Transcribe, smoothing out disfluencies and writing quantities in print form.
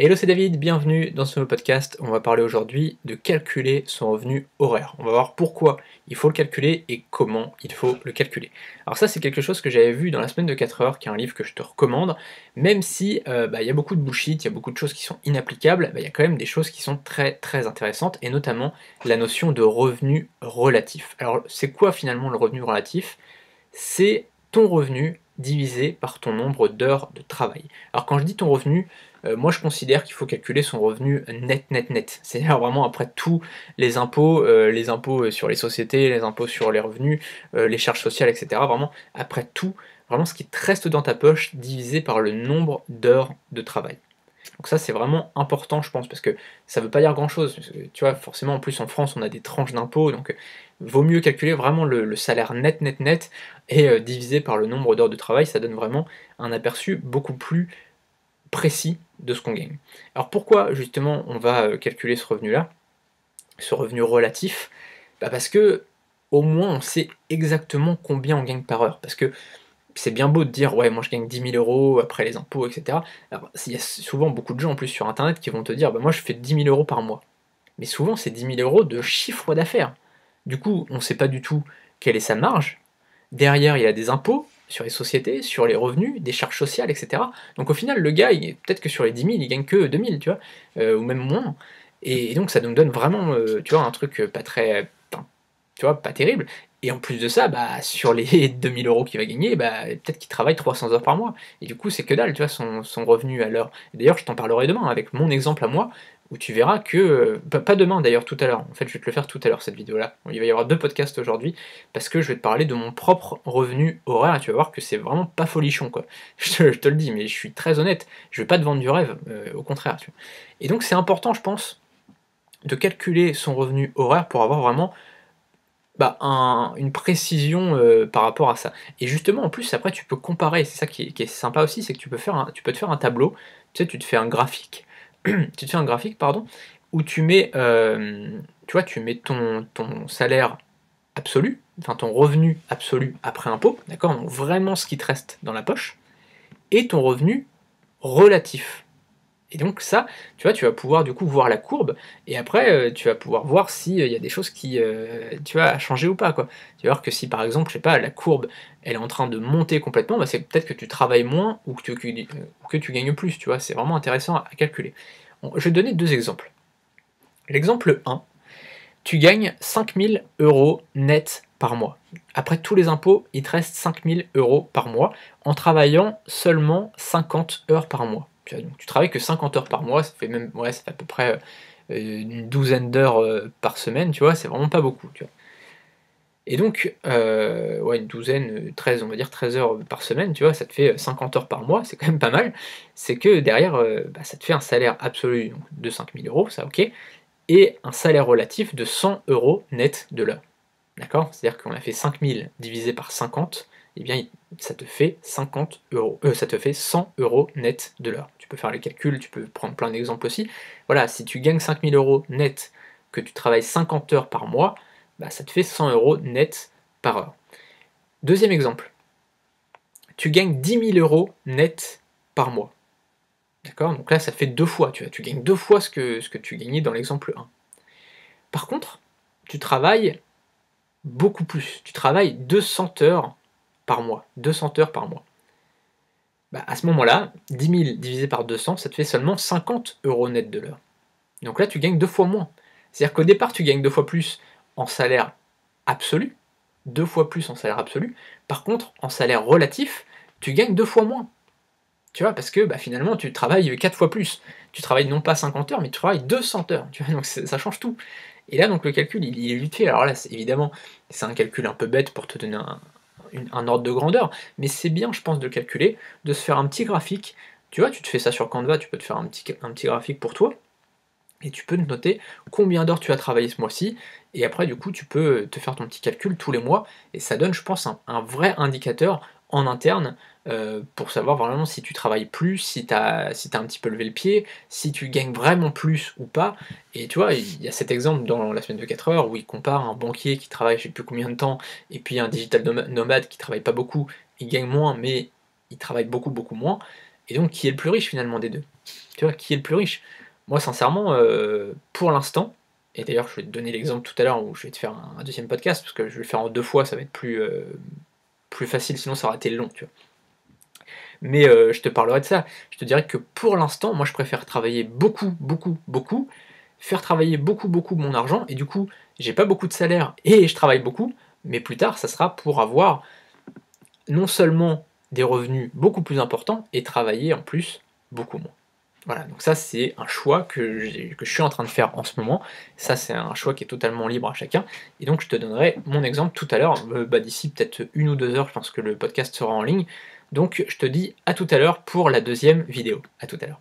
Hello, c'est David, bienvenue dans ce nouveau podcast. On va parler aujourd'hui de calculer son revenu horaire. On va voir pourquoi il faut le calculer et comment il faut le calculer. Alors ça, c'est quelque chose que j'avais vu dans la semaine de 4 heures, qui est un livre que je te recommande. Même si il y a beaucoup de bullshit, il y a beaucoup de choses qui sont inapplicables, il y a quand même des choses qui sont très très intéressantes, et notamment la notion de revenu relatif. Alors c'est quoi finalement le revenu relatif? C'est ton revenu divisé par ton nombre d'heures de travail. Alors quand je dis ton revenu, moi je considère qu'il faut calculer son revenu net. C'est-à-dire vraiment après tous les impôts sur les sociétés, les impôts sur les revenus, les charges sociales, etc. Vraiment après tout, vraiment ce qui te reste dans ta poche divisé par le nombre d'heures de travail. Donc ça c'est vraiment important je pense, parce que ça veut pas dire grand chose. Tu vois, forcément en plus en France on a des tranches d'impôts, donc vaut mieux calculer vraiment le salaire net et diviser par le nombre d'heures de travail, ça donne vraiment un aperçu beaucoup plus précis de ce qu'on gagne. Alors pourquoi justement on va calculer ce revenu-là, ce revenu relatif? Parce que au moins on sait exactement combien on gagne par heure. Parce que c'est bien beau de dire ouais moi je gagne 10 000 € après les impôts, etc. Alors il y a souvent beaucoup de gens en plus sur internet qui vont te dire bah moi je fais 10 000 € par mois. Mais souvent c'est 10 000 € de chiffre d'affaires. Du coup on ne sait pas du tout quelle est sa marge. Derrière il y a des impôts sur les sociétés, sur les revenus, des charges sociales, etc. Donc au final le gars, peut-être que sur les 10 000 il gagne que 2 000, tu vois, ou même moins. Et donc ça nous donne vraiment, tu vois, un truc pas très, enfin, tu vois, pas terrible. Et en plus de ça, bah, sur les 2 000 € qu'il va gagner, bah, peut-être qu'il travaille 300 heures par mois. Et du coup, c'est que dalle, tu vois, son revenu à l'heure. D'ailleurs, je t'en parlerai demain avec mon exemple à moi, où tu verras que, pas demain d'ailleurs, tout à l'heure. En fait, je vais te le faire tout à l'heure, cette vidéo-là. Il va y avoir 2 podcasts aujourd'hui, parce que je vais te parler de mon propre revenu horaire, et tu vas voir que c'est vraiment pas folichon, quoi. Je te le dis, mais je suis très honnête. Je vais pas te vendre du rêve, au contraire, tu vois. Et donc, c'est important, je pense, de calculer son revenu horaire pour avoir vraiment une précision par rapport à ça. Et justement, en plus, après, tu peux comparer. C'est ça qui est sympa aussi, c'est que tu peux te faire un tableau. Tu sais, tu te fais un graphique. Tu te fais un graphique, pardon, où tu mets, tu vois, tu mets ton salaire absolu, enfin ton revenu absolu après impôt, d'accord, donc vraiment ce qui te reste dans la poche, et ton revenu relatif. Et donc ça, tu vois, tu vas pouvoir du coup voir la courbe, et après tu vas pouvoir voir s'il y a des choses qui, tu vois, à changer ou pas, quoi. Tu vas voir que si par exemple, je sais pas, la courbe, elle est en train de monter complètement, bah, c'est peut-être que tu travailles moins ou que tu gagnes plus, tu vois, c'est vraiment intéressant à calculer. Bon, je vais te donner 2 exemples. L'exemple 1, tu gagnes 5 000 € net par mois. Après tous les impôts, il te reste 5 000 € par mois en travaillant seulement 50 heures par mois. Tu vois, donc tu travailles que 50 heures par mois, ça fait même, ouais, ça fait à peu près une douzaine d'heures par semaine, tu vois, c'est vraiment pas beaucoup, tu vois. Et donc, ouais, une douzaine, 13, on va dire 13 heures par semaine, tu vois, ça te fait 50 heures par mois, c'est quand même pas mal. C'est que derrière, ça te fait un salaire absolu donc, de 5 000 €, ça ok, et un salaire relatif de 100 € net de l'heure. D'accord? C'est-à-dire qu'on a fait 5 000 divisé par 50, et bien ça te fait 50 €, ça te fait 100 € net de l'heure. Tu peux faire les calculs, tu peux prendre plein d'exemples aussi. Voilà, si tu gagnes 5 000 € net, que tu travailles 50 heures par mois, bah, ça te fait 100 € net par heure. Deuxième exemple, tu gagnes 10 000 € net par mois. D'accord? Donc là, ça fait 2 fois, tu vois, tu gagnes 2 fois ce que tu gagnais dans l'exemple 1. Par contre, tu travailles beaucoup plus. Tu travailles 200 heures par mois. 200 heures par mois. Bah, à ce moment-là, 10 000 divisé par 200, ça te fait seulement 50 € net de l'heure. Donc là, tu gagnes 2 fois moins. C'est-à-dire qu'au départ, tu gagnes 2 fois plus en salaire absolu, 2 fois plus en salaire absolu. Par contre, en salaire relatif, tu gagnes 2 fois moins. Tu vois, parce que finalement, tu travailles 4 fois plus. Tu travailles non pas 50 heures, mais tu travailles 200 heures. Tu vois, donc ça change tout. Et là, donc le calcul, il est vite fait. Alors là, évidemment, c'est un calcul un peu bête pour te donner un ordre de grandeur, mais c'est bien, je pense, de calculer, de se faire un petit graphique. Tu vois, tu te fais ça sur Canva, tu peux te faire un petit graphique pour toi, et tu peux te noter combien d'heures tu as travaillé ce mois-ci, et après, du coup, tu peux te faire ton petit calcul tous les mois, et ça donne, je pense, un vrai indicateur en interne pour savoir vraiment si tu travailles plus, si tu as un petit peu levé le pied, si tu gagnes vraiment plus ou pas. Et tu vois, il y a cet exemple dans la semaine de 4 heures où il compare un banquier qui travaille je sais plus combien de temps, et puis un digital nomade qui travaille pas beaucoup, il gagne moins, mais il travaille beaucoup moins, et donc qui est le plus riche finalement des deux? Tu vois, qui est le plus riche? Moi, sincèrement, pour l'instant, et d'ailleurs, je vais te donner l'exemple tout à l'heure où je vais te faire un 2e podcast, parce que je vais le faire en 2 fois, ça va être plus facile, sinon ça aurait été long, tu vois? Mais je te parlerai de ça. Je te dirais que pour l'instant, moi, je préfère travailler beaucoup, beaucoup, beaucoup, faire travailler beaucoup, beaucoup mon argent et du coup, j'ai pas beaucoup de salaire et je travaille beaucoup, mais plus tard, ça sera pour avoir non seulement des revenus beaucoup plus importants et travailler en plus beaucoup moins. Voilà, donc ça c'est un choix que je suis en train de faire en ce moment. Ça c'est un choix qui est totalement libre à chacun. Et donc je te donnerai mon exemple tout à l'heure, d'ici peut-être 1 ou 2 heures, je pense que le podcast sera en ligne. Donc je te dis à tout à l'heure pour la 2e vidéo. À tout à l'heure.